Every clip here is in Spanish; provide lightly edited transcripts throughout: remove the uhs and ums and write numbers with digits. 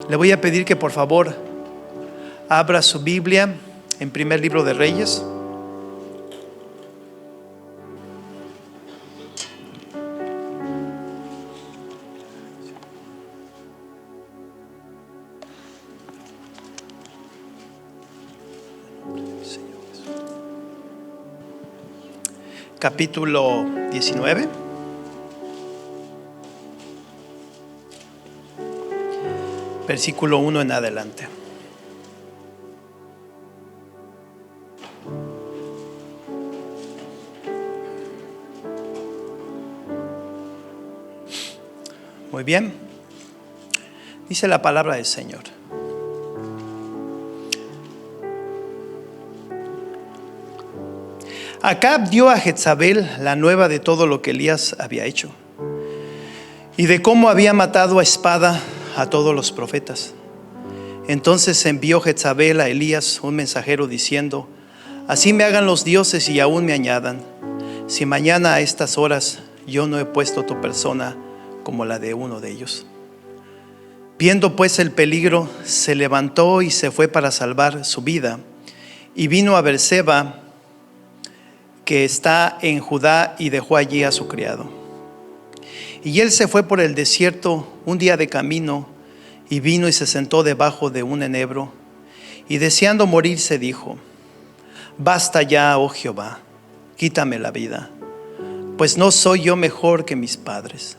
Le voy a pedir que por favor abra su Biblia en Primer Libro de Reyes. Capítulo 19. Versículo 1 en adelante. Muy bien. Dice la palabra del Señor. Acab dio a Jezabel la nueva de todo lo que Elías había hecho y de cómo había matado a espada a todos los profetas. Entonces envió Jezabel a Elías un mensajero diciendo: así me hagan los dioses y aún me añadan, si mañana a estas horas yo no he puesto tu persona como la de uno de ellos. Viendo pues el peligro, se levantó y se fue para salvar su vida, y vino a Beerseba, que está en Judá, y dejó allí a su criado. Y él se fue por el desierto un día de camino, y vino y se sentó debajo de un enebro, y deseando morirse dijo: basta ya, oh Jehová, quítame la vida, pues no soy yo mejor que mis padres.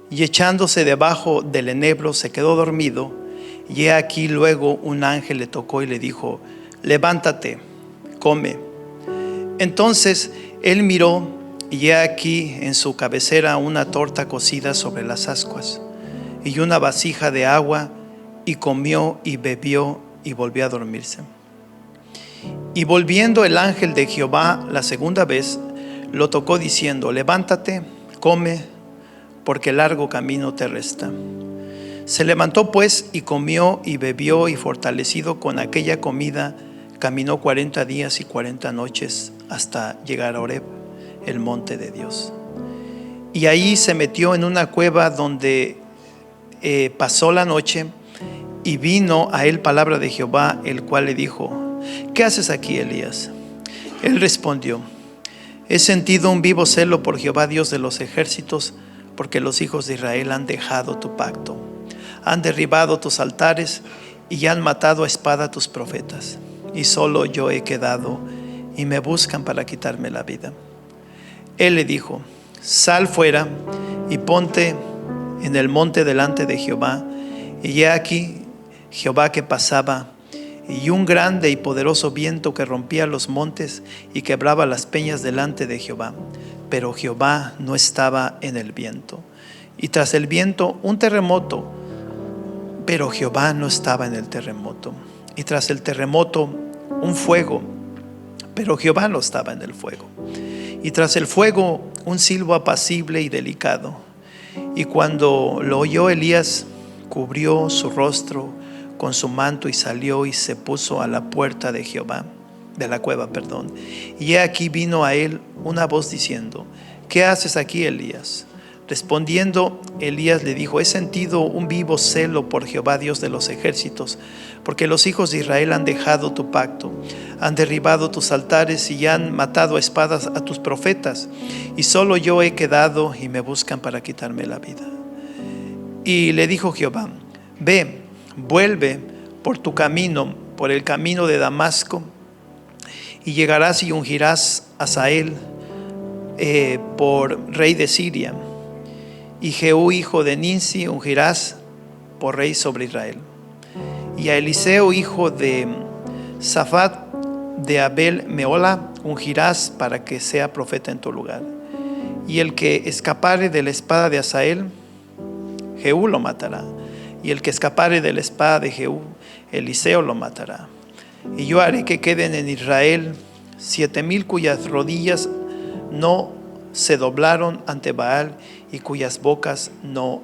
Y echándose debajo del enebro se quedó dormido, y he aquí luego un ángel le tocó y le dijo: levántate, come. Entonces él miró, y he aquí en su cabecera una torta cocida sobre las ascuas y una vasija de agua, y comió y bebió y volvió a dormirse. Y volviendo el ángel de Jehová la segunda vez, lo tocó diciendo: levántate, come, porque largo camino te resta. Se levantó pues y comió y bebió, y fortalecido con aquella comida caminó 40 días y 40 noches hasta llegar a Horeb, el monte de Dios. Y ahí se metió en una cueva donde pasó la noche, y vino a él palabra de Jehová, el cual le dijo: ¿qué haces aquí, Elías? Él respondió: he sentido un vivo celo por Jehová Dios de los ejércitos, porque los hijos de Israel han dejado tu pacto, han derribado tus altares y han matado a espada a tus profetas, y solo yo he quedado, y me buscan para quitarme la vida. Él le dijo: sal fuera y ponte en el monte delante de Jehová. Y he aquí Jehová que pasaba, y un grande y poderoso viento que rompía los montes y quebraba las peñas delante de Jehová. Pero Jehová no estaba en el viento. Y tras el viento un terremoto, pero Jehová no estaba en el terremoto. Y tras el terremoto un fuego, pero Jehová no estaba en el fuego. Y tras el fuego un silbo apacible y delicado. Y cuando lo oyó Elías, cubrió su rostro con su manto y salió y se puso a la puerta de Jehová, de la cueva, perdón. Y he aquí vino a él una voz diciendo: ¿qué haces aquí, Elías? Respondiendo Elías le dijo: he sentido un vivo celo por Jehová Dios de los ejércitos, porque los hijos de Israel han dejado tu pacto, han derribado tus altares y han matado a espadas a tus profetas, y solo yo he quedado, y me buscan para quitarme la vida. Y le dijo Jehová: ve, vuelve por tu camino, por el camino de Damasco, y llegarás y ungirás a Hazael por rey de Siria, y Jehú hijo de Ninsi ungirás por rey sobre Israel, y a Eliseo hijo de Safat de Abel Meola ungirás para que sea profeta en tu lugar. Y el que escapare de la espada de Hazael, Jehú lo matará, y el que escapare de la espada de Jehú, Eliseo lo matará. Y yo haré que queden en Israel 7,000 cuyas rodillas no se doblaron ante Baal y cuyas bocas no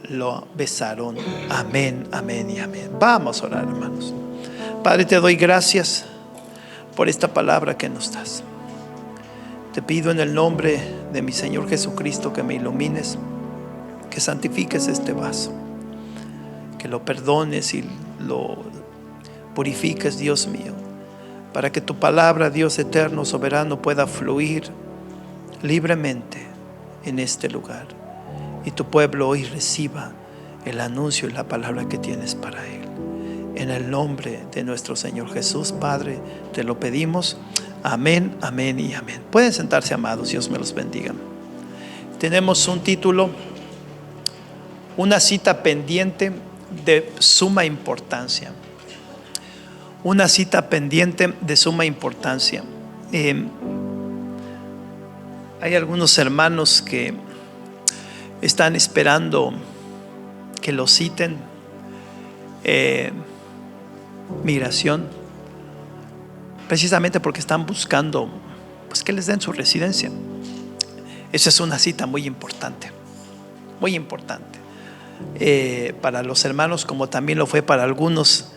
lo besaron. Amén, amén y amén. Vamos a orar, hermanos. Padre, te doy gracias por esta palabra que nos das. Te pido en el nombre de mi Señor Jesucristo que me ilumines, que santifiques este vaso, que que lo perdones y lo purifiques, Dios mío, para que tu palabra, Dios eterno, soberano, pueda fluir libremente en este lugar y tu pueblo hoy reciba el anuncio y la palabra que tienes para él. En el nombre de nuestro Señor Jesús, Padre, te lo pedimos. Amén, amén y amén. Pueden sentarse, amados, Dios me los bendiga. Tenemos un título: una cita pendiente de suma importancia. Una cita pendiente de suma importancia. Hay algunos hermanos que están esperando que los citen. Migración, precisamente porque están buscando pues que les den su residencia. Esa es una cita muy importante, muy importante para los hermanos, como también lo fue para algunos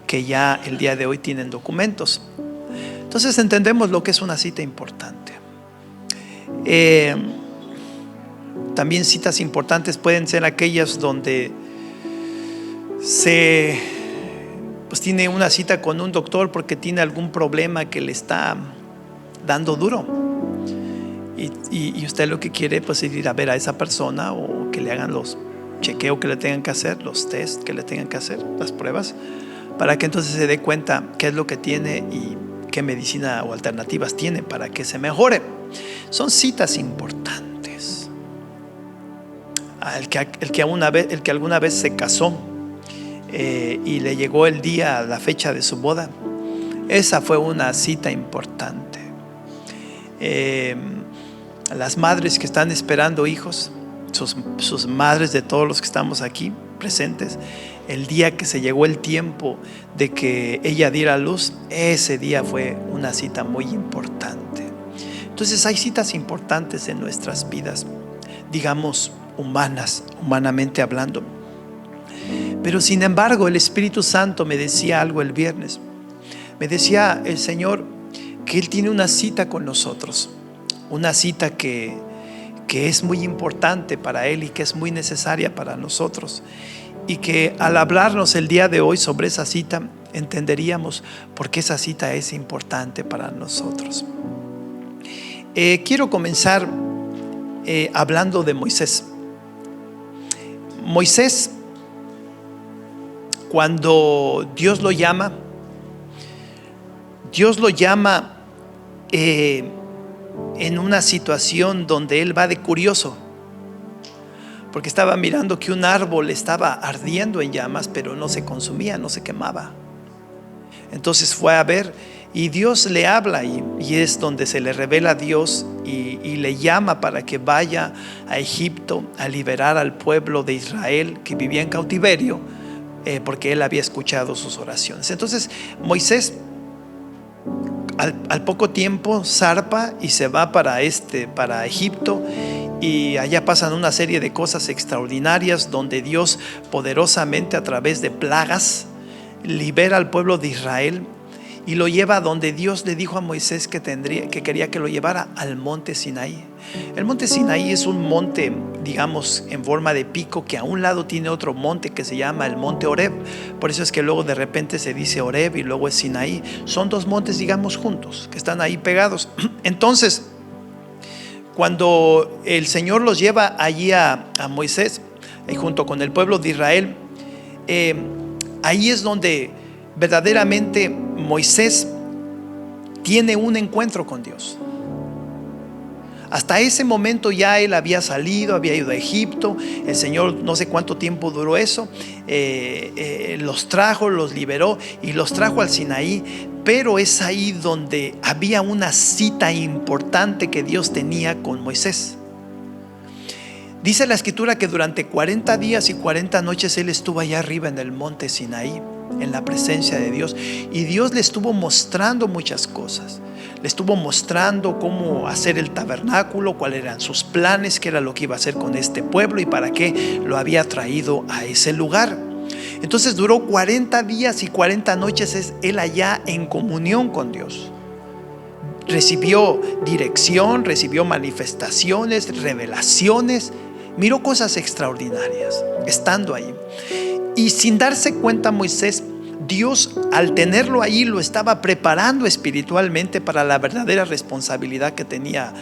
que ya el día de hoy tienen documentos. Entonces entendemos lo que es una cita importante. También citas importantes pueden ser aquellas donde pues tiene una cita con un doctor porque tiene algún problema que le está dando duro, y usted lo que quiere pues es ir a ver a esa persona, o que le hagan los chequeos que le tengan que hacer, los test que le tengan que hacer, las pruebas, para que entonces se dé cuenta qué es lo que tiene y qué medicina o alternativas tiene para que se mejore. Son citas importantes. El que alguna vez se casó y le llegó el día, la fecha de su boda, esa fue una cita importante. Las madres que están esperando hijos, sus madres de todos los que estamos aquí presentes, el día que se llegó el tiempo de que ella diera a luz, ese día fue una cita muy importante. Entonces hay citas importantes en nuestras vidas, digamos humanamente hablando. Pero sin embargo, el Espíritu Santo me decía algo el viernes. Me decía el Señor que Él tiene una cita con nosotros, una cita que es muy importante para Él y que es muy necesaria para nosotros, y que al hablarnos el día de hoy sobre esa cita, entenderíamos por qué esa cita es importante para nosotros. Quiero comenzar hablando de Moisés. Moisés, cuando Dios lo llama en una situación donde él va de curioso, porque estaba mirando que un árbol estaba ardiendo en llamas, pero no se consumía, no se quemaba. Entonces fue a ver, y Dios le habla, y es donde se le revela a Dios y le llama para que vaya a Egipto a liberar al pueblo de Israel que vivía en cautiverio, porque él había escuchado sus oraciones. Entonces Moisés al poco tiempo zarpa y se va para Egipto, y allá pasan una serie de cosas extraordinarias donde Dios poderosamente, a través de plagas, libera al pueblo de Israel y lo lleva donde Dios le dijo a Moisés que quería que lo llevara, al monte Sinaí. El monte Sinaí es un monte, digamos, en forma de pico, que a un lado tiene otro monte que se llama el monte Horeb. Por eso es que luego de repente se dice Horeb y luego es Sinaí. Son dos montes, digamos, juntos, que están ahí pegados. Entonces, cuando el Señor los lleva allí a Moisés, junto con el pueblo de Israel, ahí es donde verdaderamente Moisés tiene un encuentro con Dios. Hasta ese momento ya él había salido, había ido a Egipto. El Señor, no sé cuánto tiempo duró eso, los trajo, los liberó y los trajo al Sinaí. Pero es ahí donde había una cita importante que Dios tenía con Moisés. Dice la Escritura que durante 40 días y 40 noches él estuvo allá arriba en el monte Sinaí, en la presencia de Dios, y Dios le estuvo mostrando muchas cosas. Le estuvo mostrando cómo hacer el tabernáculo, cuáles eran sus planes, qué era lo que iba a hacer con este pueblo y para qué lo había traído a ese lugar. Entonces duró 40 días y 40 noches él allá en comunión con Dios. Recibió dirección, recibió manifestaciones, revelaciones, miró cosas extraordinarias estando ahí. Y sin darse cuenta Moisés, Dios al tenerlo ahí lo estaba preparando espiritualmente para la verdadera responsabilidad que tenía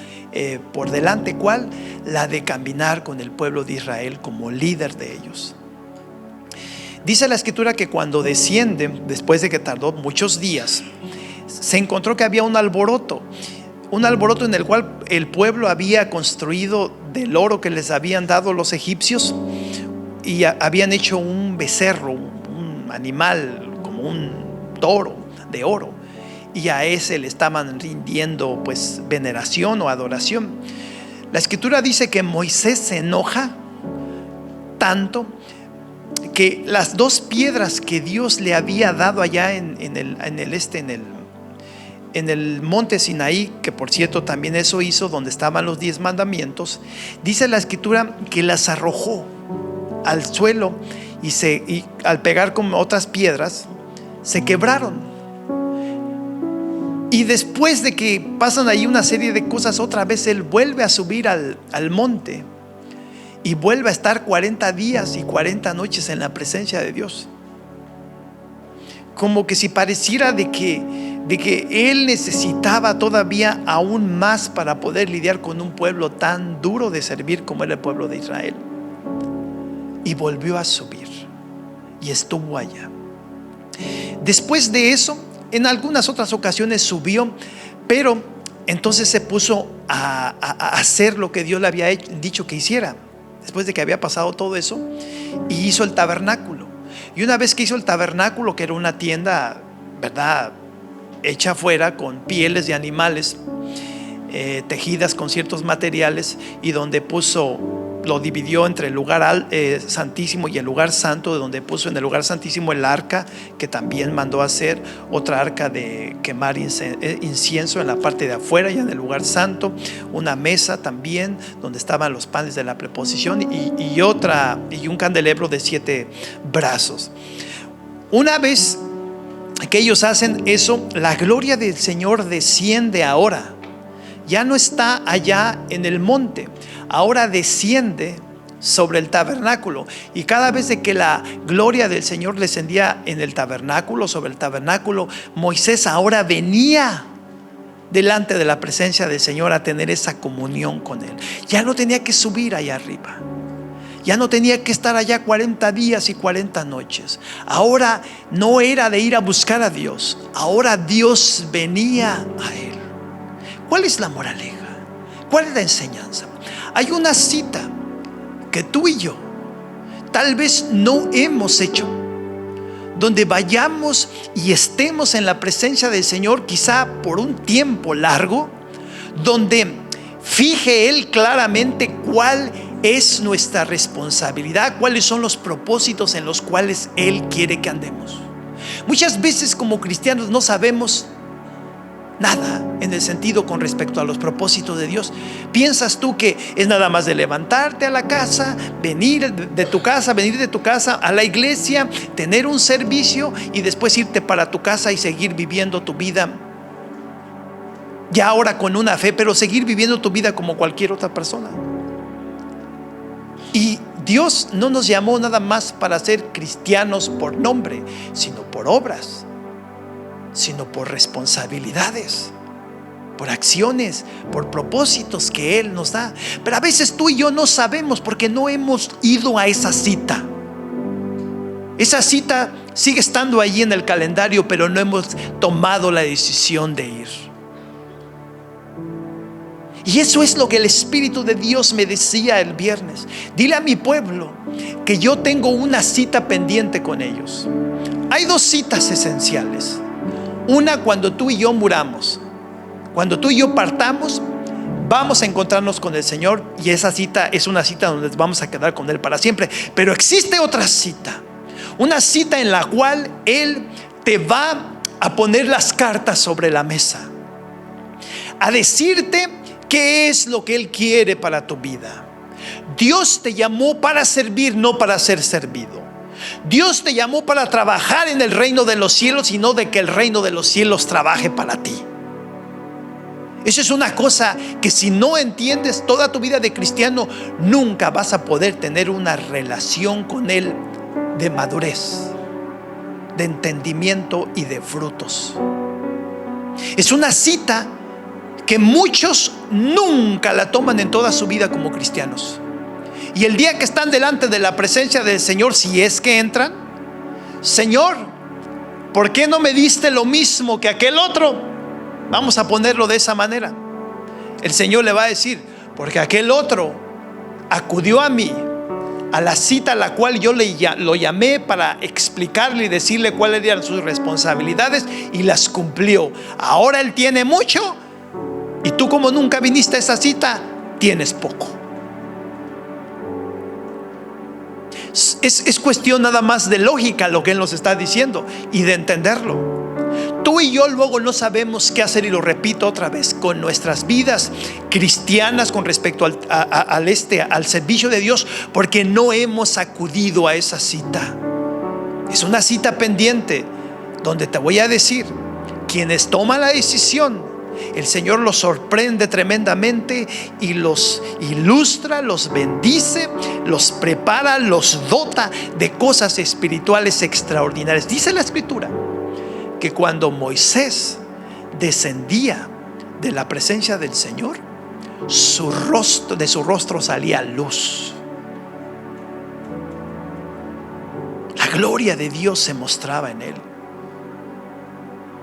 por delante. ¿Cuál? La de caminar con el pueblo de Israel como líder de ellos. Dice la escritura que cuando desciende, después de que tardó muchos días, se encontró que había un alboroto en el cual el pueblo había construido del oro que les habían dado los egipcios, y habían hecho un becerro, un animal como un toro de oro, y a ese le estaban rindiendo pues veneración o adoración. La escritura dice que Moisés se enoja tanto que las dos piedras que Dios le había dado allá en el monte Sinaí, que por cierto también eso hizo, donde estaban los 10 mandamientos, dice la escritura que las arrojó al suelo y al pegar con otras piedras se quebraron. Y después de que pasan ahí una serie de cosas, otra vez él vuelve a subir al monte y vuelve a estar 40 días y 40 noches en la presencia de Dios. Como que si pareciera de que él necesitaba todavía aún más para poder lidiar con un pueblo tan duro de servir como era el pueblo de Israel. Y volvió a subir y estuvo allá. Después de eso, en algunas otras ocasiones subió, pero entonces se puso a hacer lo que Dios le había dicho que hiciera. Después de que había pasado todo eso, y hizo el tabernáculo. Y una vez que hizo el tabernáculo, que era una tienda, ¿verdad?, hecha afuera con pieles de animales, tejidas con ciertos materiales, y donde lo dividió entre el lugar santísimo y el lugar santo, donde puso en el lugar santísimo el arca, que también mandó hacer otra arca de quemar incienso en la parte de afuera, y en el lugar santo una mesa también donde estaban los panes de la preposición, y un candelabro de 7 brazos. Una vez que ellos hacen eso, la gloria del Señor desciende ahora. Ya no está allá en el monte, ahora desciende sobre el tabernáculo. Y cada vez de que la gloria del Señor descendía en el tabernáculo, sobre el tabernáculo, Moisés ahora venía delante de la presencia del Señor a tener esa comunión con Él. Ya no tenía que subir allá arriba, ya no tenía que estar allá 40 días y 40 noches. Ahora no era de ir a buscar a Dios, ahora Dios venía a Él. ¿Cuál es la moraleja? ¿Cuál es la enseñanza? Hay una cita que tú y yo tal vez no hemos hecho, donde vayamos y estemos en la presencia del Señor quizá por un tiempo largo, donde fije Él claramente cuál es nuestra responsabilidad, cuáles son los propósitos en los cuales Él quiere que andemos. Muchas veces como cristianos no sabemos nada en el sentido con respecto a los propósitos de Dios. Piensas tú que es nada más de levantarte a la casa, venir de tu casa a la iglesia, tener un servicio y después irte para tu casa y seguir viviendo tu vida, ya ahora con una fe, pero seguir viviendo tu vida como cualquier otra persona. Y Dios no nos llamó nada más para ser cristianos por nombre, sino por obras, sino por responsabilidades, por acciones, por propósitos que Él nos da. Pero a veces tú y yo no sabemos porque no hemos ido a esa cita. Esa cita sigue estando allí en el calendario, pero no hemos tomado la decisión de ir. Y eso es lo que el Espíritu de Dios me decía el viernes. Dile a mi pueblo que yo tengo una cita pendiente con ellos. Hay 2 citas esenciales. Una, cuando tú y yo muramos, cuando tú y yo partamos, vamos a encontrarnos con el Señor, y esa cita es una cita donde vamos a quedar con Él para siempre. Pero existe otra cita, una cita en la cual Él te va a poner las cartas sobre la mesa, a decirte qué es lo que Él quiere para tu vida. Dios te llamó para servir, no para ser servido. Dios te llamó para trabajar en el reino de los cielos y no de que el reino de los cielos trabaje para ti. Eso es una cosa que si no entiendes toda tu vida de cristiano, nunca vas a poder tener una relación con Él de madurez, de entendimiento y de frutos. Es una cita que muchos nunca la toman en toda su vida como cristianos. Y el día que están delante de la presencia del Señor, si es que entran: Señor, ¿por qué no me diste lo mismo que aquel otro? Vamos a ponerlo de esa manera. El Señor le va a decir: porque aquel otro acudió a mí, a la cita a la cual yo lo llamé para explicarle y decirle cuáles eran sus responsabilidades, y las cumplió. Ahora él tiene mucho, y tú, como nunca viniste a esa cita, tienes poco. Es cuestión nada más de lógica lo que Él nos está diciendo y de entenderlo. Tú y yo luego no sabemos qué hacer, y lo repito otra vez, con nuestras vidas cristianas con respecto al servicio de Dios, porque no hemos acudido a esa cita. Es una cita pendiente donde te voy a decir: quienes toman la decisión, el Señor los sorprende tremendamente y los ilustra, los bendice, los prepara, los dota de cosas espirituales extraordinarias. Dice la Escritura que cuando Moisés descendía de la presencia del Señor, de su rostro salía luz. La gloria de Dios se mostraba en él.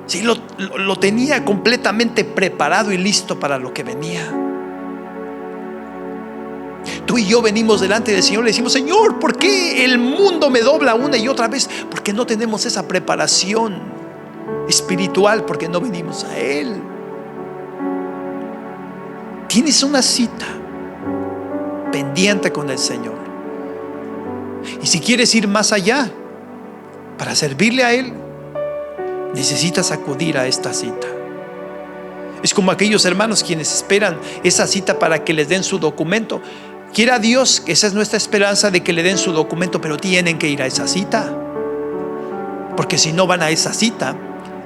Sí, lo tenía completamente preparado y listo para lo que venía. Tú y yo venimos delante del Señor y le decimos: Señor, ¿por qué el mundo me dobla una y otra vez? Porque no tenemos esa preparación espiritual, porque no venimos a Él. Tienes una cita pendiente con el Señor, y si quieres ir más allá para servirle a Él, necesitas acudir a esta cita. Es como aquellos hermanos quienes esperan esa cita para que les den su documento. Quiera Dios que esa es nuestra esperanza, de que le den su documento, pero tienen que ir a esa cita, porque si no van a esa cita,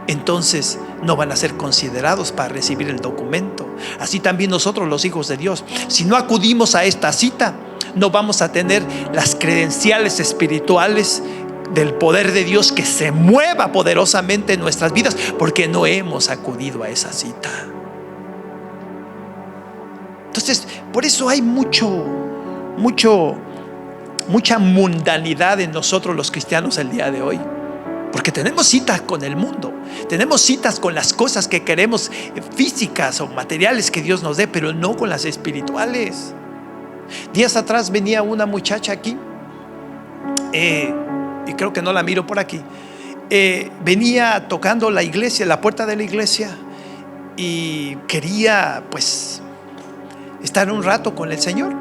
entonces no van a ser considerados para recibir el documento. Así también nosotros, los hijos de Dios, si no acudimos a esta cita, no vamos a tener las credenciales espirituales del poder de Dios que se mueva poderosamente en nuestras vidas, porque no hemos acudido a esa cita. Entonces, por eso hay mucha mundanidad en nosotros los cristianos el día de hoy, porque tenemos citas con el mundo, tenemos citas con las cosas que queremos, físicas o materiales que Dios nos dé, pero no con las espirituales. Días atrás venía una muchacha aquí, y creo que no la miro por aquí. Venía tocando la iglesia, la puerta de la iglesia, y quería pues estar un rato con el Señor.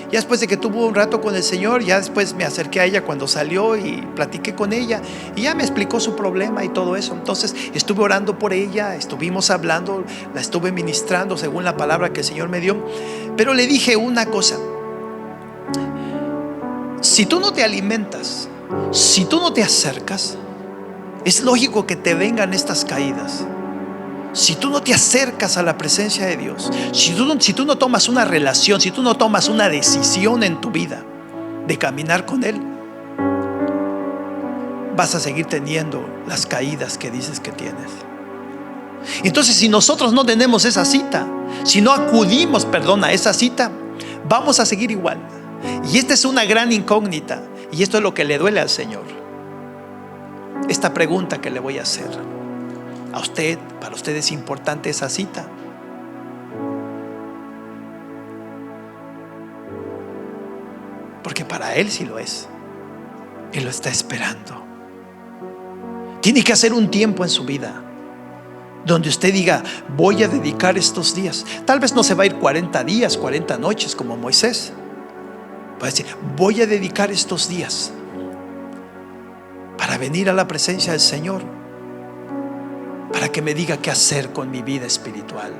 Ya después de que tuvo un rato con el Señor, ya después me acerqué a ella cuando salió y platiqué con ella, y ya me explicó su problema y todo eso. Entonces estuve orando por ella, estuvimos hablando, la estuve ministrando según la palabra que el Señor me dio. Pero le dije una cosa: si tú no te alimentas, si tú no te acercas, es lógico que te vengan estas caídas. Si tú no te acercas a la presencia de Dios, si tú no tomas una relación, si tú no tomas una decisión en tu vida de caminar con Él, vas a seguir teniendo las caídas que dices que tienes. Entonces, si nosotros no tenemos esa cita, si no acudimos, a esa cita, vamos a seguir igual. Y esta es una gran incógnita, y esto es lo que le duele al Señor. Esta pregunta que le voy a hacer a usted: ¿para usted es importante esa cita? Porque para Él sí lo es. Él lo está esperando. Tiene que hacer un tiempo en su vida donde usted diga: voy a dedicar estos días. Tal vez no se va a ir 40 días, 40 noches como Moisés. Va a decir: voy a dedicar estos días para venir a la presencia del Señor, para que me diga qué hacer con mi vida espiritual,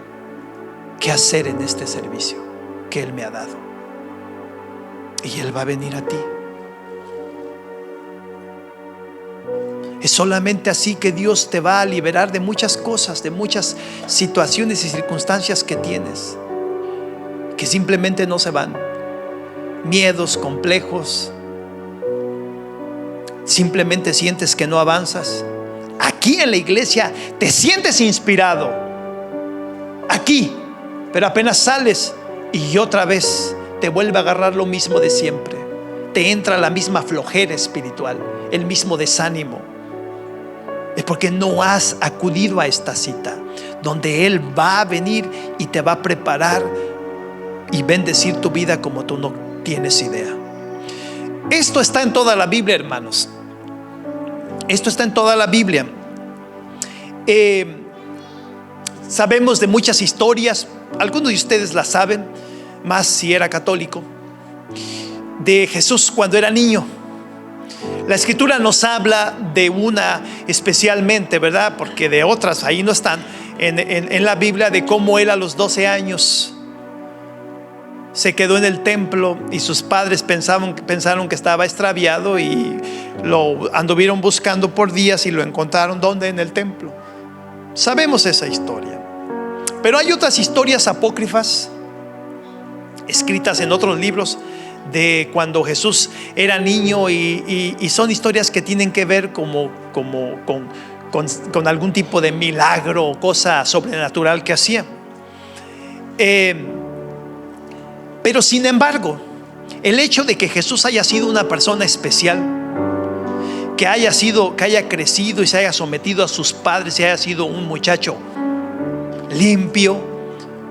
qué hacer en este servicio que Él me ha dado. Y Él va a venir a ti. Es solamente así que Dios te va a liberar de muchas cosas, de muchas situaciones y circunstancias que tienes, que simplemente no se van. Miedos, complejos, simplemente sientes que no avanzas. Aquí en la iglesia te sientes inspirado, aquí, pero apenas sales y otra vez te vuelve a agarrar lo mismo de siempre. Te entra la misma flojera espiritual, el mismo desánimo. Es porque no has acudido a esta cita donde Él va a venir y te va a preparar y bendecir tu vida como tú no tienes idea. Esto está en toda la Biblia, hermanos. Esto está en toda la Biblia. Sabemos de muchas historias, algunos de ustedes las saben, más si era católico, de Jesús cuando era niño. La Escritura nos habla de una especialmente, ¿verdad? Porque de otras ahí no están en la Biblia, de cómo él a los 12 años se quedó en el templo y sus padres pensaron que estaba extraviado y lo anduvieron buscando por días y lo encontraron. ¿Dónde? En el templo. Sabemos esa historia. Pero hay otras historias apócrifas escritas en otros libros de cuando Jesús era niño y son historias que tienen que ver con algún tipo de milagro o cosa sobrenatural que hacía. Pero sin embargo, el hecho de que Jesús haya sido una persona especial, que haya crecido y se haya sometido a sus padres y haya sido un muchacho limpio,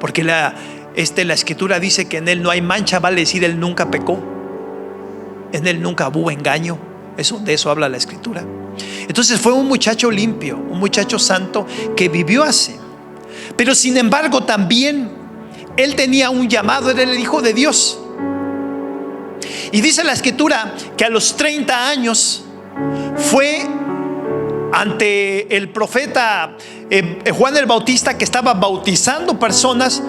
porque la Escritura dice que en él no hay mancha, vale decir, él nunca pecó, en él nunca hubo engaño. De eso habla la Escritura. Entonces fue un muchacho limpio, un muchacho santo que vivió así. Pero sin embargo también él tenía un llamado, era el Hijo de Dios. Y dice la Escritura que a los 30 años fue ante el profeta Juan el Bautista, que estaba bautizando personas,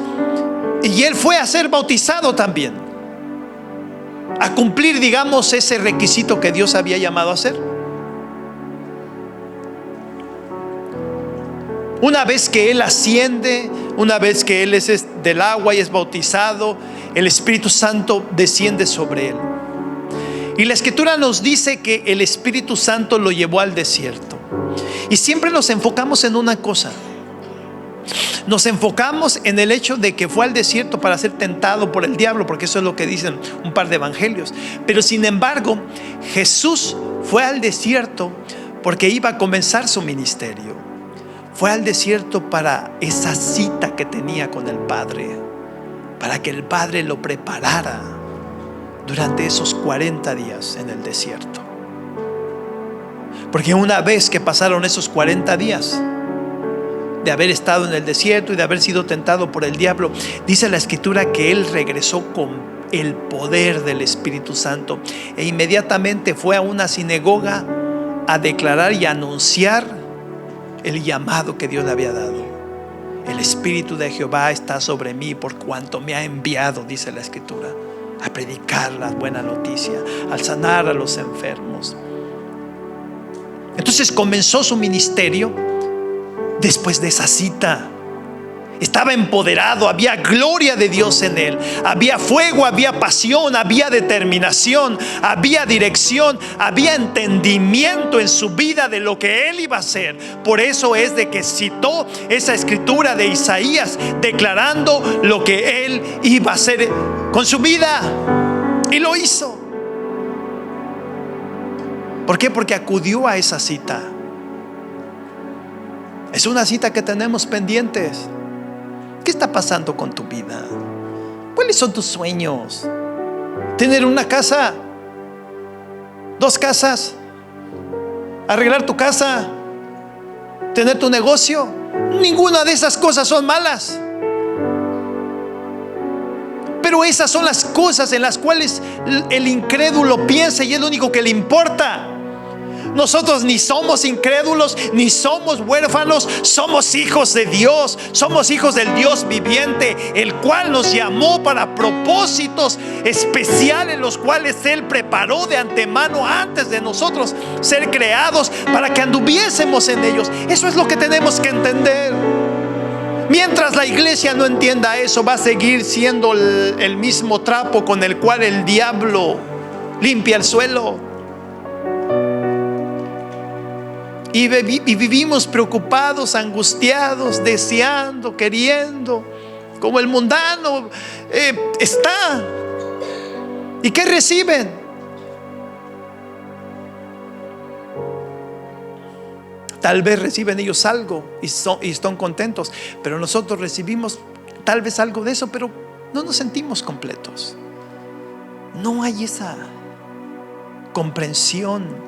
y él fue a ser bautizado también, a cumplir, digamos, ese requisito que Dios había llamado a hacer. Una vez que él asciende, una vez que él es del agua y es bautizado, el Espíritu Santo desciende sobre él. Y la Escritura nos dice que el Espíritu Santo lo llevó al desierto. Y siempre nos enfocamos en una cosa. Nos enfocamos en el hecho de que fue al desierto para ser tentado por el diablo, porque eso es lo que dicen un par de evangelios. Pero sin embargo, Jesús fue al desierto porque iba a comenzar su ministerio. Fue al desierto para esa cita que tenía con el Padre, para que el Padre lo preparara durante esos 40 días en el desierto. Porque una vez que pasaron esos 40 días de haber estado en el desierto y de haber sido tentado por el diablo, dice la Escritura que él regresó con el poder del Espíritu Santo e inmediatamente fue a una sinagoga a declarar y a anunciar el llamado que Dios le había dado. El Espíritu de Jehová está sobre mí por cuanto me ha enviado, dice la Escritura, a predicar la buena noticia, al sanar a los enfermos. Entonces comenzó su ministerio después de esa cita. Estaba empoderado, había gloria de Dios en él, había fuego, había pasión, había determinación, había dirección, había entendimiento en su vida de lo que él iba a hacer. Por eso es de que citó esa escritura de Isaías declarando lo que él iba a hacer con su vida, y lo hizo. ¿Por qué? Porque acudió a esa cita. Es una cita que tenemos pendientes. ¿Qué está pasando con tu vida? ¿Cuáles son tus sueños? ¿Tener una casa? ¿2 casas? ¿Arreglar tu casa? ¿Tener tu negocio? Ninguna de esas cosas son malas. Pero esas son las cosas en las cuales el incrédulo piensa y es lo único que le importa. Nosotros ni somos incrédulos, ni somos huérfanos, somos hijos de Dios, somos hijos del Dios viviente, el cual nos llamó para propósitos especiales, los cuales Él preparó de antemano antes de nosotros ser creados para que anduviésemos en ellos. Eso es lo que tenemos que entender. Mientras la iglesia no entienda eso, va a seguir siendo el mismo trapo con el cual el diablo limpia el suelo. y vivimos preocupados, angustiados, deseando, queriendo, como el mundano está. ¿Y qué reciben? Tal vez reciben ellos algo y están contentos, pero nosotros recibimos tal vez algo de eso, pero no nos sentimos completos. No hay esa comprensión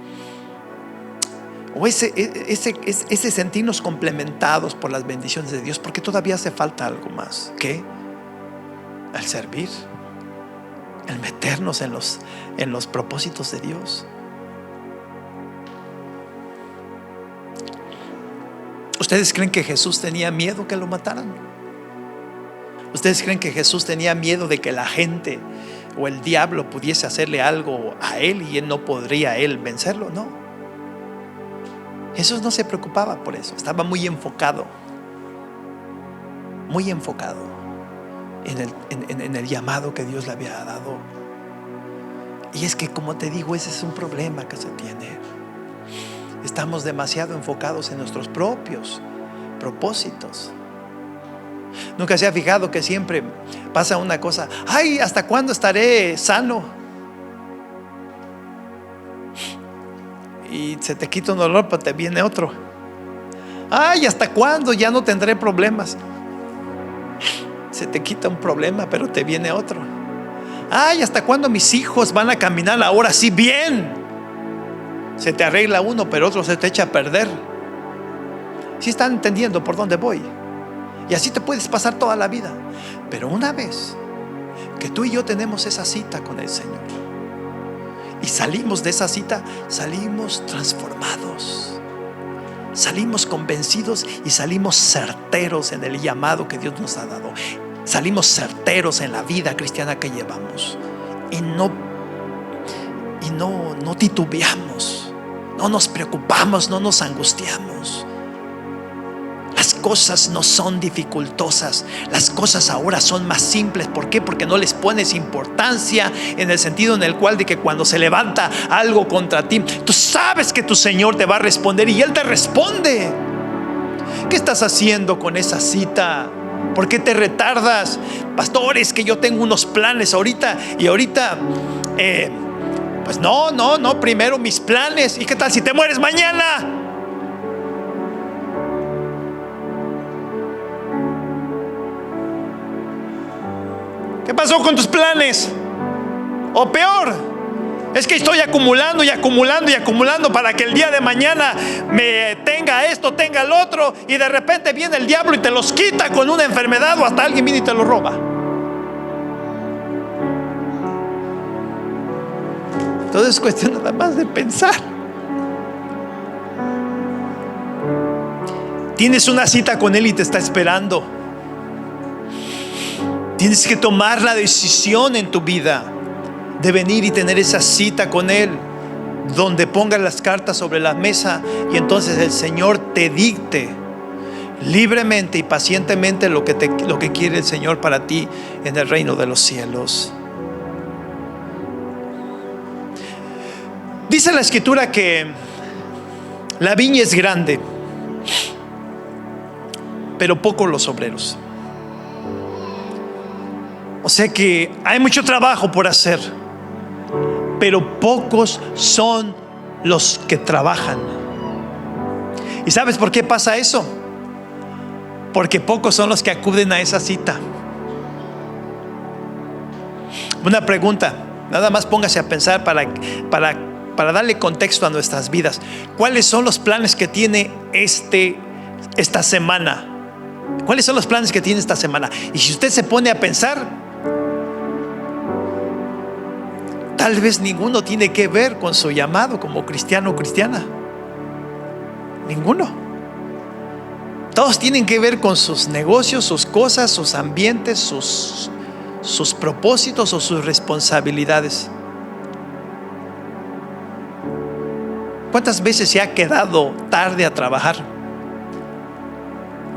o ese sentirnos complementados por las bendiciones de Dios, porque todavía hace falta algo más. ¿Qué? El servir, el meternos en los propósitos de Dios. ¿Ustedes creen que Jesús tenía miedo que lo mataran? ¿Ustedes creen que Jesús tenía miedo de que la gente o el diablo pudiese hacerle algo a él y él no podría vencerlo? No. Jesús no se preocupaba por eso. Estaba muy enfocado en el llamado que Dios le había dado. Y es que, como te digo, ese es un problema que se tiene. Estamos demasiado enfocados en nuestros propios propósitos. ¿Nunca se ha fijado que siempre pasa una cosa? Ay, ¿hasta cuándo estaré sano? Y se te quita un dolor, pero te viene otro. Ay, ¿hasta cuándo ya no tendré problemas? Se te quita un problema, pero te viene otro. Ay, ¿hasta cuándo mis hijos van a caminar ahora sí bien? Se te arregla uno, pero otro se te echa a perder. ¿Sí están entendiendo por dónde voy? Y así te puedes pasar toda la vida. Pero una vez que tú y yo tenemos esa cita con el Señor y salimos de esa cita, salimos transformados, salimos convencidos y salimos certeros en el llamado que Dios nos ha dado. Salimos certeros en la vida cristiana que llevamos y no titubeamos, no nos preocupamos, no nos angustiamos. Las cosas no son dificultosas, las cosas ahora son más simples. ¿Por qué? Porque no les pones importancia, en el sentido en el cual de que cuando se levanta algo contra ti, tú sabes que tu Señor te va a responder y Él te responde. ¿Qué estás haciendo con esa cita? ¿Por qué te retardas? Pastor, es que yo tengo unos planes ahorita pues no, primero mis planes. ¿Y qué tal si te mueres mañana? ¿Qué pasó con tus planes? O peor, es que estoy acumulando para que el día de mañana me tenga esto, tenga el otro, y de repente viene el diablo y te los quita con una enfermedad, o hasta alguien viene y te lo roba. Todo es cuestión nada más de pensar. Tienes una cita con Él y te está esperando. Tienes que tomar la decisión en tu vida de venir y tener esa cita con Él, donde pongas las cartas sobre la mesa y entonces el Señor te dicte libremente y pacientemente lo que quiere el Señor para ti en el reino de los cielos. Dice la Escritura que la viña es grande, pero pocos los obreros. O sea que hay mucho trabajo por hacer, pero pocos son los que trabajan. ¿Y sabes por qué pasa eso? Porque pocos son los que acuden a esa cita. Una pregunta, nada más póngase a pensar para darle contexto a nuestras vidas. ¿Cuáles son los planes que tiene esta semana? ¿Cuáles son los planes que tiene esta semana? Y si usted se pone a pensar, tal vez ninguno tiene que ver con su llamado como cristiano o cristiana. Ninguno. Todos tienen que ver con sus negocios, sus cosas, sus ambientes, sus propósitos o sus responsabilidades. ¿Cuántas veces se ha quedado tarde a trabajar?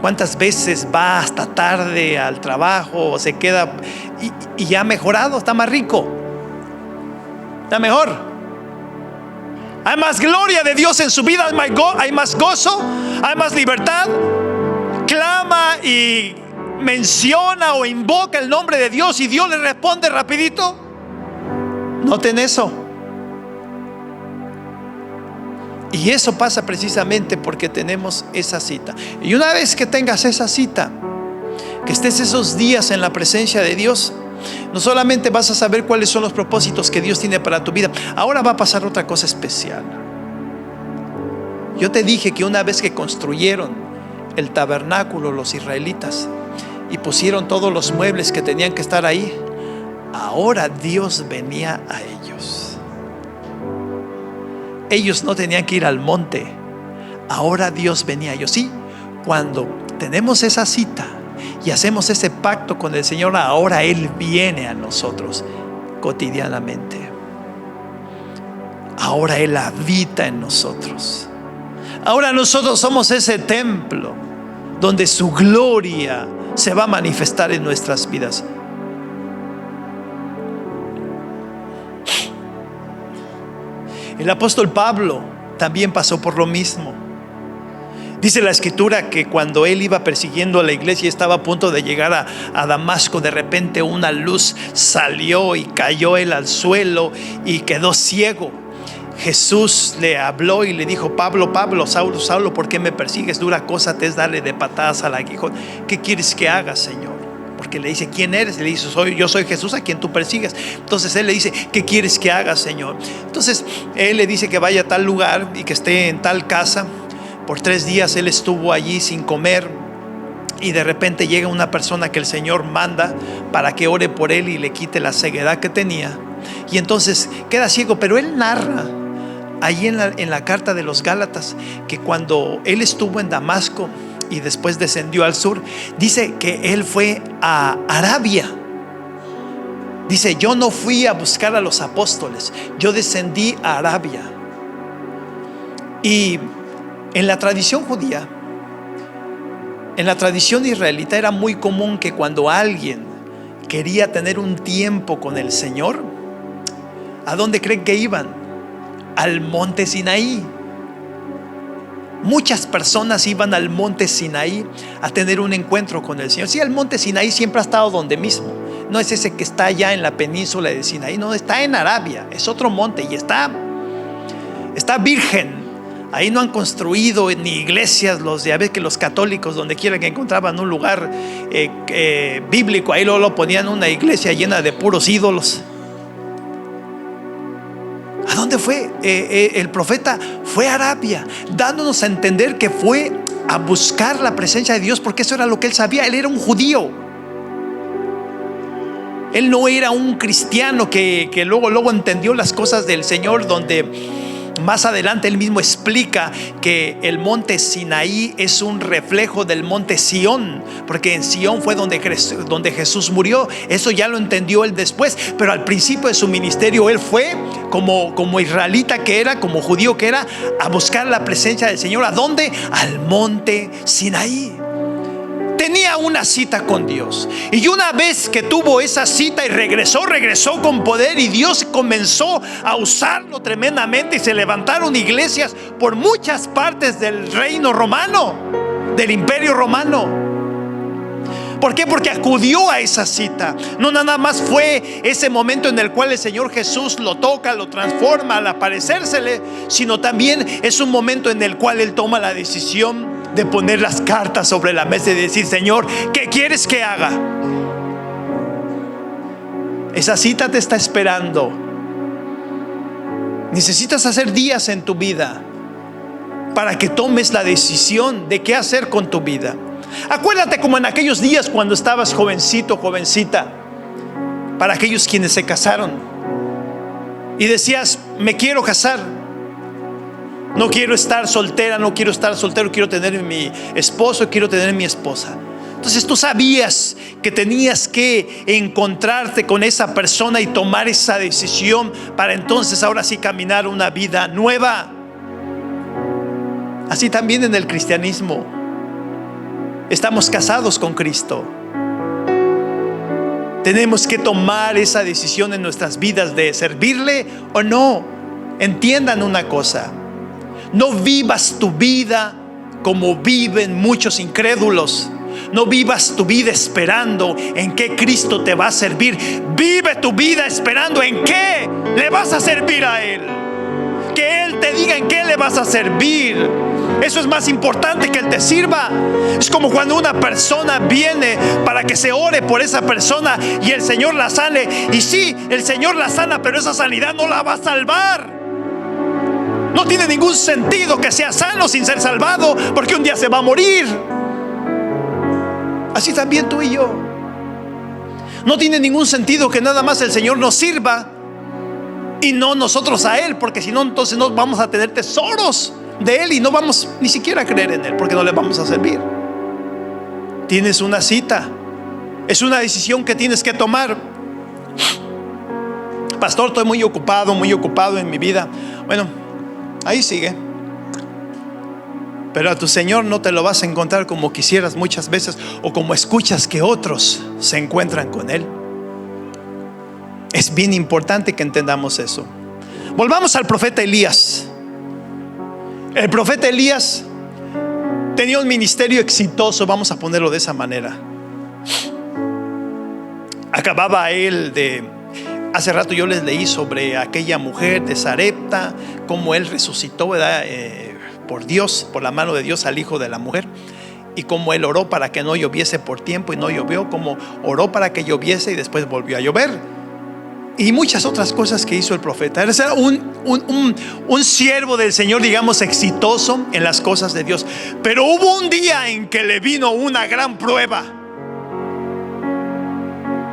¿Cuántas veces va hasta tarde al trabajo o se queda y ya ha mejorado, está más rico, está mejor? Hay más gloria de Dios en su vida, hay más gozo, hay más libertad. Clama y menciona o invoca el nombre de Dios y Dios le responde rapidito. Noten eso. Y eso pasa precisamente porque tenemos esa cita. Y una vez que tengas esa cita, que estés esos días en la presencia de Dios, no solamente vas a saber cuáles son los propósitos que Dios tiene para tu vida. Ahora va a pasar otra cosa especial. Yo te dije que una vez que construyeron el tabernáculo los israelitas y pusieron todos los muebles que tenían que estar ahí, ahora Dios venía a ellos. Ellos no tenían que ir al monte, ahora Dios venía a ellos. Sí, cuando tenemos esa cita y hacemos ese pacto con el Señor, ahora Él viene a nosotros cotidianamente. Ahora Él habita en nosotros. Ahora nosotros somos ese templo donde su gloria se va a manifestar en nuestras vidas. El apóstol Pablo también pasó por lo mismo. Dice la escritura que cuando él iba persiguiendo a la iglesia y estaba a punto de llegar a Damasco, de repente una luz salió y cayó él al suelo y quedó ciego. Jesús le habló y le dijo: Pablo, Pablo, Saulo, Saulo, ¿por qué me persigues? Dura cosa te es darle de patadas al aguijón. ¿Qué quieres que haga, Señor? Porque le dice: ¿quién eres? Le dice: yo soy Jesús a quien tú persigues. Entonces él le dice: ¿qué quieres que haga, Señor? Entonces él le dice que vaya a tal lugar y que esté en tal casa. Por 3 días él estuvo allí sin comer, y de repente llega una persona que el Señor manda para que ore por él y le quite la ceguedad que tenía, y entonces queda ciego. Pero él narra allí en la carta de los Gálatas que cuando él estuvo en Damasco y después descendió al sur, dice que él fue a Arabia. Dice: yo no fui a buscar a los apóstoles, yo descendí a Arabia. Y en la tradición judía, en la tradición israelita, era muy común que cuando alguien quería tener un tiempo con el Señor, ¿a dónde creen que iban? Al monte Sinaí. Muchas personas iban al monte Sinaí a tener un encuentro con el Señor. Sí, el monte Sinaí siempre ha estado donde mismo. No es ese que está allá en la península de Sinaí, no, está en Arabia. Es otro monte y está virgen. Ahí no han construido ni iglesias. Ya ves que los católicos, donde quiera que encontraban un lugar bíblico, ahí luego lo ponían una iglesia llena de puros ídolos. ¿A dónde fue? El profeta fue a Arabia, dándonos a entender que fue a buscar la presencia de Dios, porque eso era lo que él sabía. Él era un judío. Él no era un cristiano que luego entendió las cosas del Señor, donde más adelante él mismo explica que el monte Sinaí es un reflejo del monte Sión, porque en Sión fue donde Jesús murió. Eso ya lo entendió él después, pero al principio de su ministerio él fue como israelita que era, como judío que era, a buscar la presencia del Señor. ¿A dónde? Al monte Sinaí. Tenía una cita con Dios, y una vez que tuvo esa cita y regresó con poder, y Dios comenzó a usarlo tremendamente, y se levantaron iglesias por muchas partes del reino romano, del imperio romano. ¿Por qué? Porque acudió a esa cita. No nada más fue ese momento en el cual el Señor Jesús lo toca, lo transforma al aparecérsele, sino también es un momento en el cual Él toma la decisión de poner las cartas sobre la mesa y decir: Señor, ¿qué quieres que haga? Esa cita te está esperando. Necesitas hacer días en tu vida para que tomes la decisión de qué hacer con tu vida. Acuérdate como en aquellos días cuando estabas jovencito, jovencita, para aquellos quienes se casaron y decías: me quiero casar. No quiero estar soltera, no quiero estar soltero, quiero tener mi esposo, quiero tener mi esposa. Entonces tú sabías que tenías que encontrarte con esa persona y tomar esa decisión para entonces ahora sí caminar una vida nueva. Así también en el cristianismo. Estamos casados con Cristo. Tenemos que tomar esa decisión en nuestras vidas de servirle o no entiendan una cosa: no vivas tu vida como viven muchos incrédulos. No vivas tu vida esperando en qué Cristo te va a servir. Vive tu vida esperando en qué le vas a servir a Él. Que Él te diga en qué le vas a servir. Eso es más importante que Él te sirva. Es como cuando una persona viene para que se ore por esa persona y el Señor la sane. Y sí, el Señor la sana, pero esa sanidad no la va a salvar. No tiene ningún sentido que sea sano sin ser salvado, porque un día se va a morir. Así también tú y yo. No tiene ningún sentido que nada más el Señor nos sirva y no nosotros a Él, porque si no, entonces no vamos a tener tesoros de Él y no vamos ni siquiera a creer en Él, porque no le vamos a servir. Tienes una cita, es una decisión que tienes que tomar. Pastor, estoy muy ocupado en mi vida. Bueno, ahí sigue. Pero a tu Señor no te lo vas a encontrar como quisieras muchas veces, o como escuchas que otros se encuentran con Él. Es bien importante que entendamos eso. Volvamos al profeta Elías. El profeta Elías tenía un ministerio exitoso, vamos a ponerlo de esa manera. Acababa él de... Hace rato yo les leí sobre aquella mujer de Sarepta, cómo él resucitó, ¿verdad? Por Dios, por la mano de Dios, al hijo de la mujer. Y cómo él oró para que no lloviese por tiempo y no llovió, como oró para que lloviese y después volvió a llover. Y muchas otras cosas que hizo el profeta. Era un siervo del Señor, digamos, exitoso en las cosas de Dios. Pero hubo un día en que le vino una gran prueba.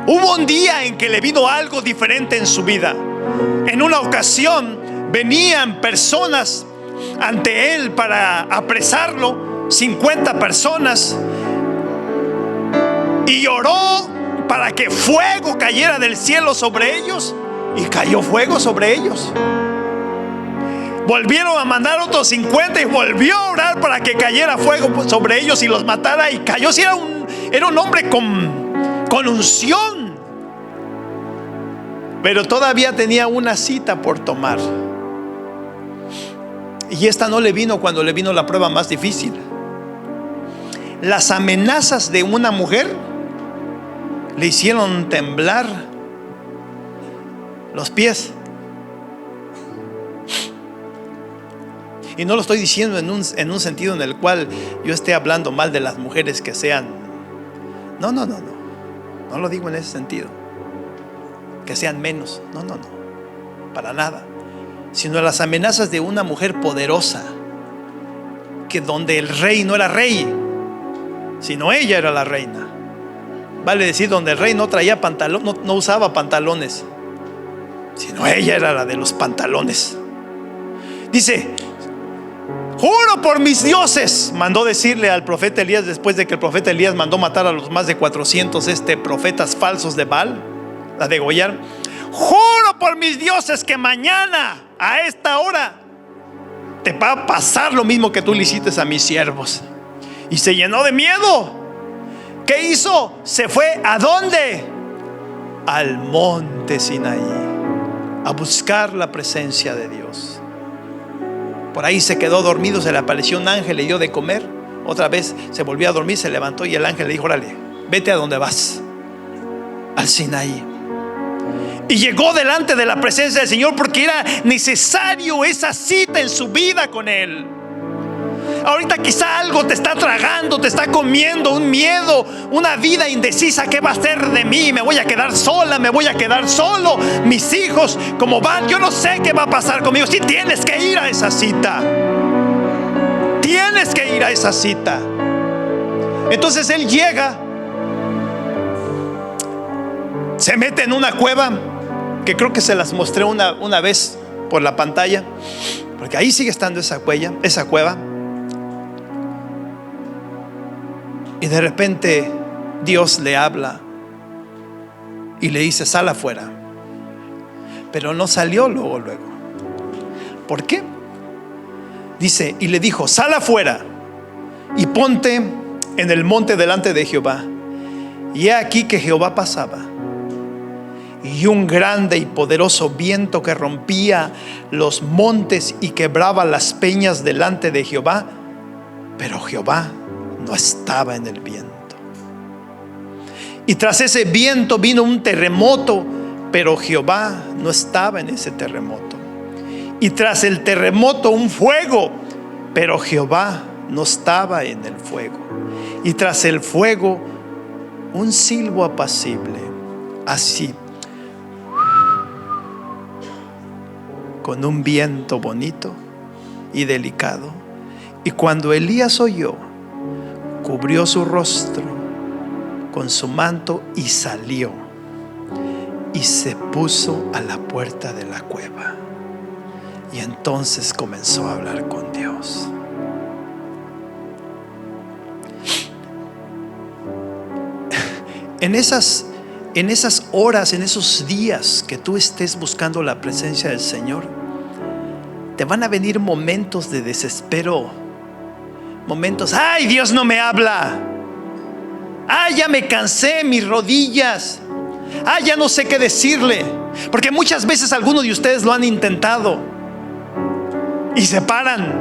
Hubo un día en que le vino algo diferente en su vida. En una ocasión venían personas ante él para apresarlo, 50 personas, y oró para que fuego cayera del cielo sobre ellos, y cayó fuego sobre ellos. Volvieron a mandar otros 50 y volvió a orar para que cayera fuego sobre ellos y los matara, y cayó. Si era un hombre con unción, pero todavía tenía una cita por tomar. Y esta no le vino cuando le vino la prueba más difícil. Las amenazas de una mujer le hicieron temblar los pies. Y no lo estoy diciendo en un sentido en el cual yo esté hablando mal de las mujeres que sean. No lo digo en ese sentido, que sean menos. No, para nada. Sino las amenazas de una mujer poderosa, que donde el rey no era rey, sino ella era la reina. Vale decir, donde el rey no traía pantalón, no usaba pantalones, sino ella era la de los pantalones. Dice: juro por mis dioses, mandó decirle al profeta Elías, después de que el profeta Elías mandó matar a los más de 400 profetas falsos de Baal, a degollar. Juro por mis dioses que mañana a esta hora te va a pasar lo mismo que tú le hiciste a mis siervos. Y se llenó de miedo. ¿Qué hizo? Se fue ¿a dónde? Al monte Sinaí, a buscar la presencia de Dios. Por ahí se quedó dormido, se le apareció un ángel, le dio de comer. Otra vez se volvió a dormir, se levantó y el ángel le dijo: órale, vete a donde vas, al Sinaí. Y llegó delante de la presencia del Señor, porque era necesario esa cita en su vida con Él. Ahorita quizá algo te está tragando, te está comiendo, un miedo, una vida indecisa. ¿Qué va a ser de mí? ¿Me voy a quedar sola? ¿Me voy a quedar solo? Mis hijos, ¿cómo van? Yo no sé qué va a pasar conmigo. Sí, tienes que ir a esa cita. Tienes que ir a esa cita. Entonces él llega, se mete en una cueva, que creo que se las mostré una vez por la pantalla, porque ahí sigue estando esa cueva. Y de repente Dios le habla y le dice: sal afuera. Pero no salió luego. ¿Por qué? Dice, y le dijo: sal afuera y ponte en el monte delante de Jehová. Y he aquí que Jehová pasaba, y un grande y poderoso viento que rompía los montes y quebraba las peñas delante de Jehová, pero Jehová no estaba en el viento. Y tras ese viento vino un terremoto, pero Jehová no estaba en ese terremoto. Y tras el terremoto un fuego, pero Jehová no estaba en el fuego. Y tras el fuego un silbo apacible, así, con un viento bonito y delicado. Y cuando Elías oyó, cubrió su rostro con su manto y salió y se puso a la puerta de la cueva. Y entonces comenzó a hablar con Dios. En esas horas, en esos días que tú estés buscando la presencia del Señor, te van a venir momentos de desespero, momentos, ay, Dios no me habla, ay, ya me cansé, mis rodillas, ay, ya no sé qué decirle, porque muchas veces algunos de ustedes lo han intentado y se paran.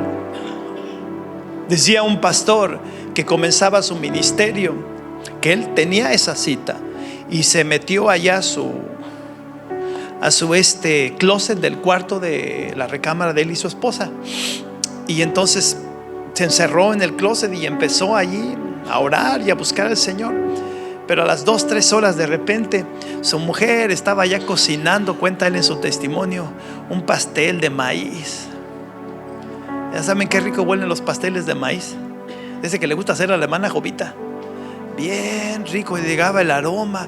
Decía un pastor que comenzaba su ministerio, que él tenía esa cita y se metió allá a su closet del cuarto de la recámara de él y su esposa, y entonces se encerró en el closet y empezó allí a orar y a buscar al Señor. Pero a las 2-3 horas de repente su mujer estaba ya cocinando, cuenta él en su testimonio, un pastel de maíz. Ya saben qué rico huelen los pasteles de maíz, ese que le gusta hacer a la hermana Jovita, bien rico, y llegaba el aroma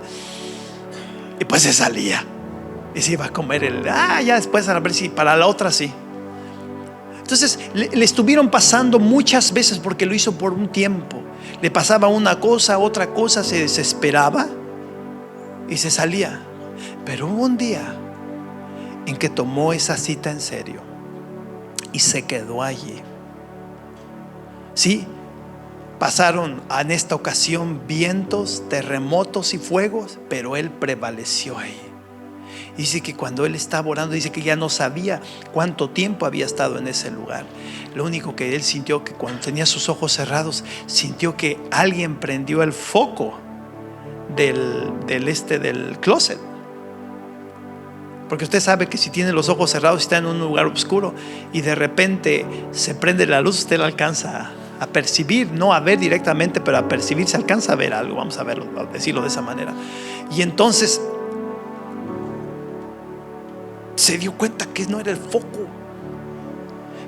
y pues se salía y se iba a comer ya después, a ver si para la otra sí. Entonces le estuvieron pasando muchas veces, porque lo hizo por un tiempo. Le pasaba una cosa, otra cosa, se desesperaba y se salía. Pero hubo un día en que tomó esa cita en serio y se quedó allí. Sí, pasaron en esta ocasión vientos, terremotos y fuegos, pero él prevaleció ahí. Dice que cuando él estaba orando, dice que ya no sabía cuánto tiempo había estado en ese lugar. Lo único que él sintió, que cuando tenía sus ojos cerrados, sintió que alguien prendió el foco del closet. Porque usted sabe que si tiene los ojos cerrados y está en un lugar oscuro y de repente se prende la luz, usted la alcanza a percibir, no a ver directamente, pero a percibir, se alcanza a ver algo, vamos a verlo, a decirlo de esa manera. Y entonces se dio cuenta que no era el foco,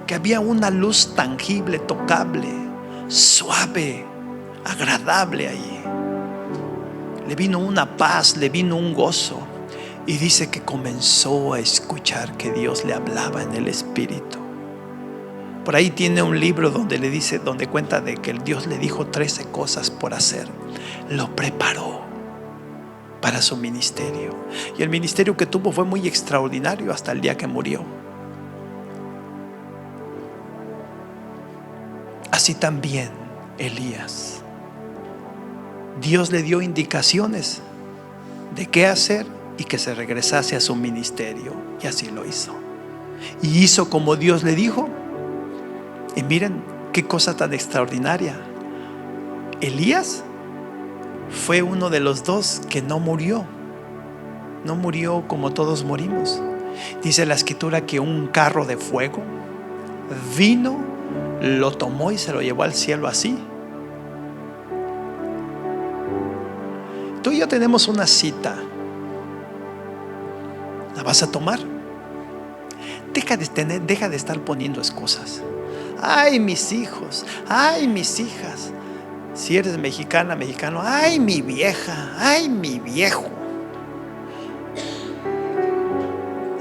que había una luz tangible, tocable, suave, agradable allí. Le vino una paz, le vino un gozo, y dice que comenzó a escuchar que Dios le hablaba en el espíritu. Por ahí tiene un libro donde cuenta de que Dios le dijo 13 cosas por hacer. Lo preparó para su ministerio, y el ministerio que tuvo fue muy extraordinario hasta el día que murió. Así también Elías, Dios le dio indicaciones de qué hacer y que se regresase a su ministerio, y así lo hizo, y hizo como Dios le dijo. Y miren qué cosa tan extraordinaria. Elías fue uno de los dos que no murió como todos morimos. Dice la escritura que un carro de fuego vino, lo tomó y se lo llevó al cielo así. Tú y yo tenemos una cita. ¿La vas a tomar? Deja de estar poniendo excusas. Ay, mis hijos, ay, mis hijas. Si eres mexicana, mexicano, ay, mi vieja, ay, mi viejo,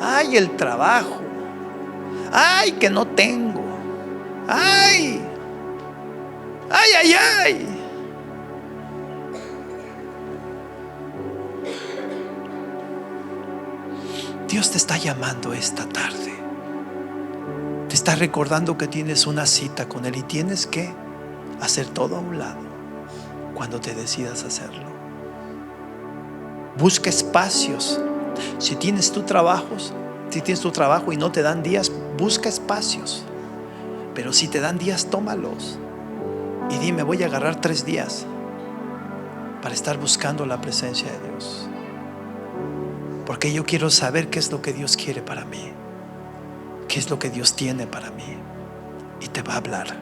ay, el trabajo, ay, que no tengo, ay, ay, ay, ay. Dios te está llamando esta tarde. Te está recordando que tienes una cita con Él y tienes que hacer todo a un lado cuando te decidas hacerlo. Busca espacios Si tienes tu trabajo y no te dan días, busca espacios. Pero si te dan días, tómalos. Y dime, voy a agarrar 3 días para estar buscando la presencia de Dios. Porque yo quiero saber qué es lo que Dios quiere para mí. ¿Qué es lo que Dios tiene para mí? Y te va a hablar.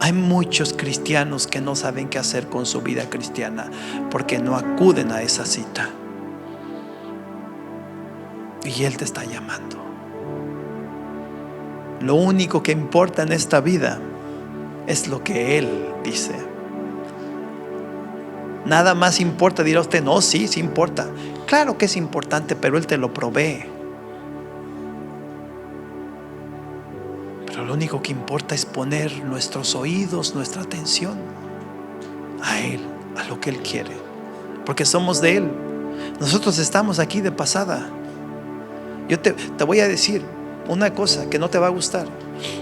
Hay muchos cristianos que no saben qué hacer con su vida cristiana porque no acuden a esa cita. Y Él te está llamando. Lo único que importa en esta vida es lo que Él dice. Nada más importa. Dirá usted, no, sí importa. Claro que es importante, pero Él te lo provee. Pero lo único que importa es poner nuestros oídos, nuestra atención a Él, a lo que Él quiere, porque somos de Él. Nosotros estamos aquí de pasada. Yo te voy a decir una cosa que no te va a gustar.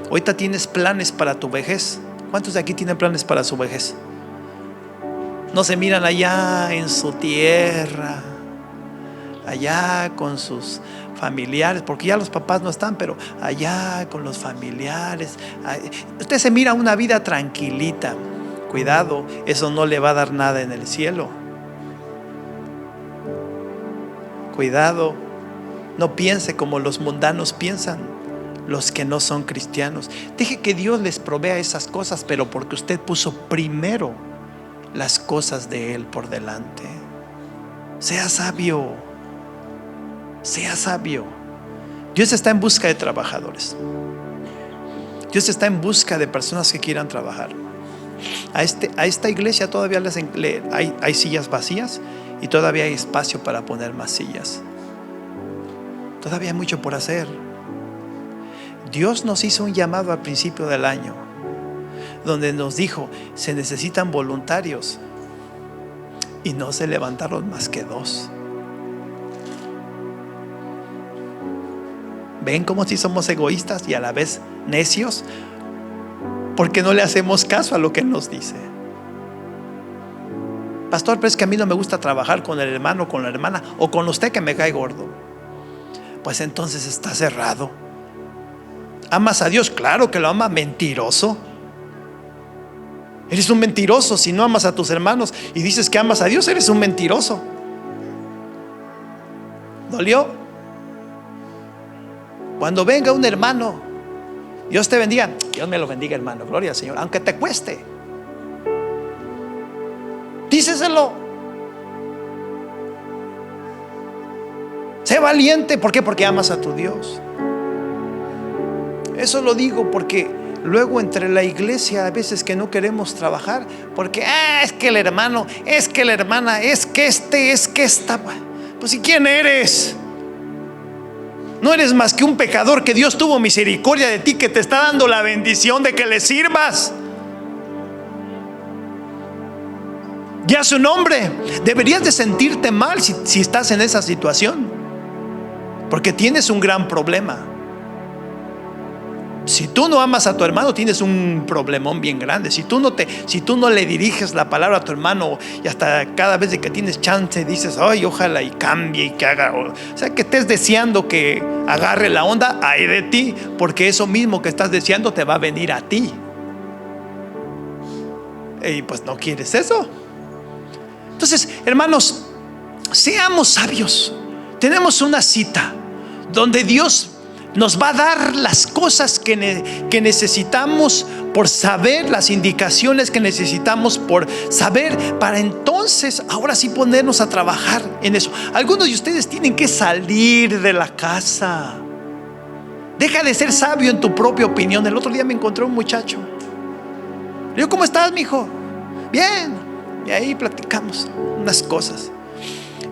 Ahorita tienes planes para tu vejez. ¿Cuántos de aquí tienen planes para su vejez? No se miran allá en su tierra, allá con sus familiares, porque ya los papás no están, pero allá con los familiares. Usted se mira una vida tranquilita. Cuidado, eso no le va a dar nada en el cielo. Cuidado, no piense como los mundanos piensan, los que no son cristianos. Deje que Dios les provea esas cosas, pero porque usted puso primero las cosas de Él por delante. Sea sabio. Sea sabio. Dios está en busca de trabajadores. Dios está en busca de personas que quieran trabajar. A esta iglesia todavía hay sillas vacías y todavía hay espacio para poner más sillas. Todavía hay mucho por hacer. Dios nos hizo un llamado al principio del año, donde nos dijo, se necesitan voluntarios, y no se levantaron más que 2. ¿Ven cómo si somos egoístas y a la vez necios? Porque no le hacemos caso a lo que Él nos dice. Pastor, pero es que a mí no me gusta trabajar con el hermano, con la hermana, o con usted que me cae gordo. Pues entonces está cerrado. ¿Amas a Dios? Claro que lo ama. Mentiroso. Eres un mentiroso si no amas a tus hermanos y dices que amas a Dios. Eres un mentiroso. ¿Dolió? Cuando venga un hermano, Dios te bendiga. Dios me lo bendiga, hermano. Gloria al Señor. Aunque te cueste, díceselo. Sé valiente. ¿Por qué? Porque amas a tu Dios. Eso lo digo porque luego entre la iglesia a veces que no queremos trabajar porque es que el hermano, es que la hermana, es que es que esta. Pues ¿y quién eres? No eres más que un pecador que Dios tuvo misericordia de ti, que te está dando la bendición de que le sirvas. Y a su nombre. Deberías de sentirte mal si estás en esa situación, porque tienes un gran problema. Si tú no amas a tu hermano, tienes un problemón bien grande. Si tú no le diriges la palabra a tu hermano, y hasta cada vez que tienes chance dices, ay, ojalá y cambie y que haga, o sea, que estés deseando que agarre la onda, ay de ti, porque eso mismo que estás deseando te va a venir a ti. Y pues no quieres eso. Entonces, hermanos, seamos sabios. Tenemos una cita donde Dios nos va a dar las cosas que necesitamos por saber, las indicaciones que necesitamos por saber, para entonces ahora sí ponernos a trabajar en eso. Algunos de ustedes tienen que salir de la casa. Deja de ser sabio en tu propia opinión. El otro día me encontré un muchacho. Le digo, ¿cómo estás, mijo? Bien. Y ahí platicamos unas cosas.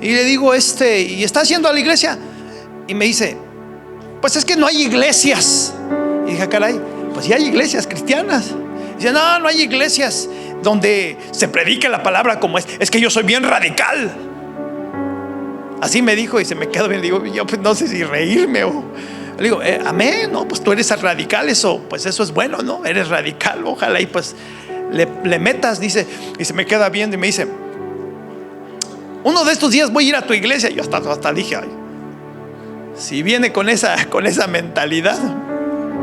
Y le digo, ¿y estás yendo a la iglesia? Y me dice, pues es que no hay iglesias. Y dije, caray, pues sí hay iglesias cristianas. Dice, no hay iglesias donde se predique la palabra como es. Es que yo soy bien radical. Así me dijo y se me quedó bien. Digo, yo pues no sé si reírme o... Le digo, amén, no, pues tú eres radical, eso es bueno, ¿no? Eres radical, ojalá y pues le metas, dice. Y se me queda viendo y me dice, Uno de estos días voy a ir a tu iglesia. Yo hasta dije, ay, si viene con esa mentalidad,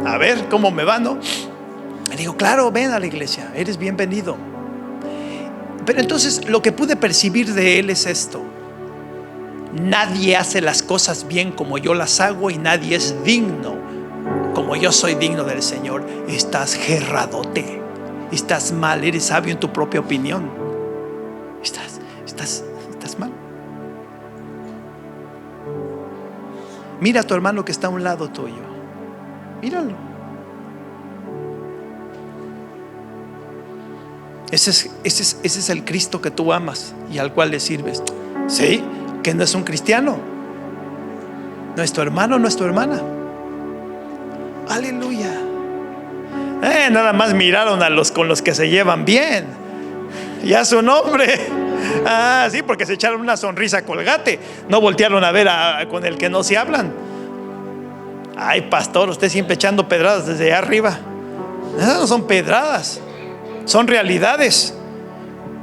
a ver cómo me va, ¿no? Le digo, claro, ven a la iglesia, eres bienvenido. Pero entonces lo que pude percibir de él es esto: nadie hace las cosas bien como yo las hago, y nadie es digno como yo soy digno del Señor. Estás gerradote, estás mal, eres sabio en tu propia opinión. Estás mal. Mira a tu hermano que está a un lado tuyo, míralo. Ese es el Cristo que tú amas y al cual le sirves. Sí, que no es un cristiano, no es tu hermano, no es tu hermana. Aleluya. Nada más miraron a los con los que se llevan bien, ya su nombre. Sí, porque se echaron una sonrisa colgate, no voltearon a ver con el que no se hablan. Ay, pastor, usted siempre echando pedradas desde allá arriba. Esas no son pedradas, son realidades.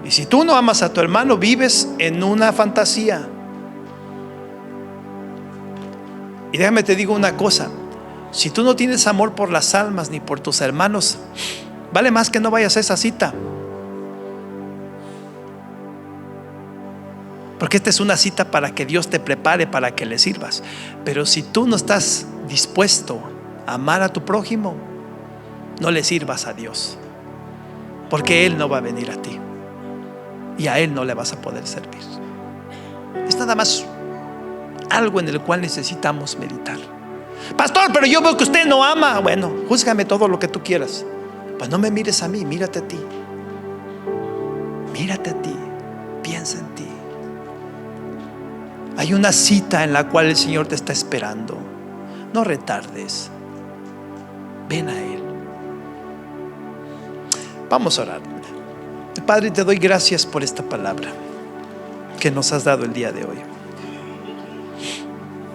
Y si tú no amas a tu hermano, vives en una fantasía. Y déjame te digo una cosa: si tú no tienes amor por las almas ni por tus hermanos, vale más que no vayas a esa cita. Porque esta es una cita para que Dios te prepare para que le sirvas. Pero si tú no estás dispuesto a amar a tu prójimo, no le sirvas a Dios, porque Él no va a venir a ti y a Él no le vas a poder servir. Es nada más algo en el cual necesitamos meditar. Pastor, pero yo veo que usted no ama. Bueno, júzgame todo lo que tú quieras, pues no me mires a mí, mírate a ti. Mírate a ti, piensa en ti. Hay una cita en la cual el Señor te está esperando. No retardes, ven a Él. Vamos a orar. Padre, te doy gracias por esta palabra que nos has dado el día de hoy.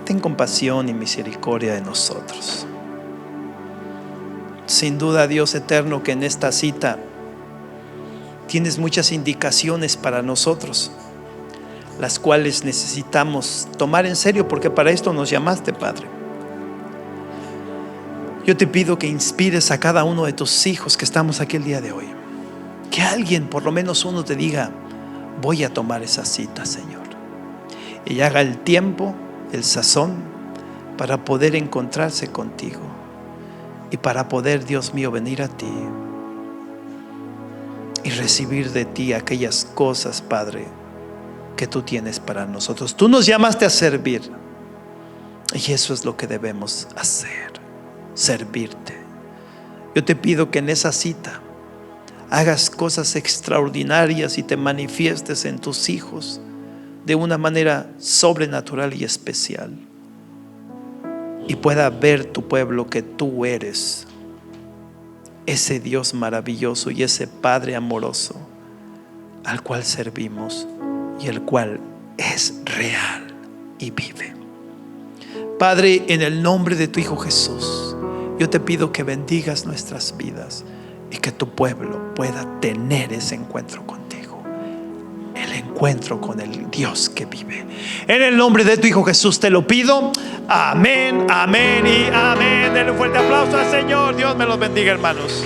Ten compasión y misericordia de nosotros. Sin duda, Dios eterno, que en esta cita tienes muchas indicaciones para nosotros, las cuales necesitamos tomar en serio, porque para esto nos llamaste, Padre. Yo te pido que inspires a cada uno de tus hijos que estamos aquí el día de hoy. Que alguien, por lo menos uno, te diga: voy a tomar esa cita, Señor. Y haga el tiempo, el sazón, para poder encontrarse contigo y para poder, Dios mío, venir a ti y recibir de ti aquellas cosas, Padre, que tú tienes para nosotros. Tú nos llamaste a servir, y eso es lo que debemos hacer: servirte. Yo te pido que en esa cita hagas cosas extraordinarias y te manifiestes en tus hijos de una manera sobrenatural y especial, y pueda ver tu pueblo que tú eres ese Dios maravilloso y ese Padre amoroso al cual servimos y el cual es real y vive. Padre, en el nombre de tu Hijo Jesús, yo te pido que bendigas nuestras vidas y que tu pueblo pueda tener ese encuentro contigo, el encuentro con el Dios que vive. En el nombre de tu Hijo Jesús te lo pido. Amén, amén y amén. Denle un fuerte aplauso al Señor. Dios me los bendiga, hermanos.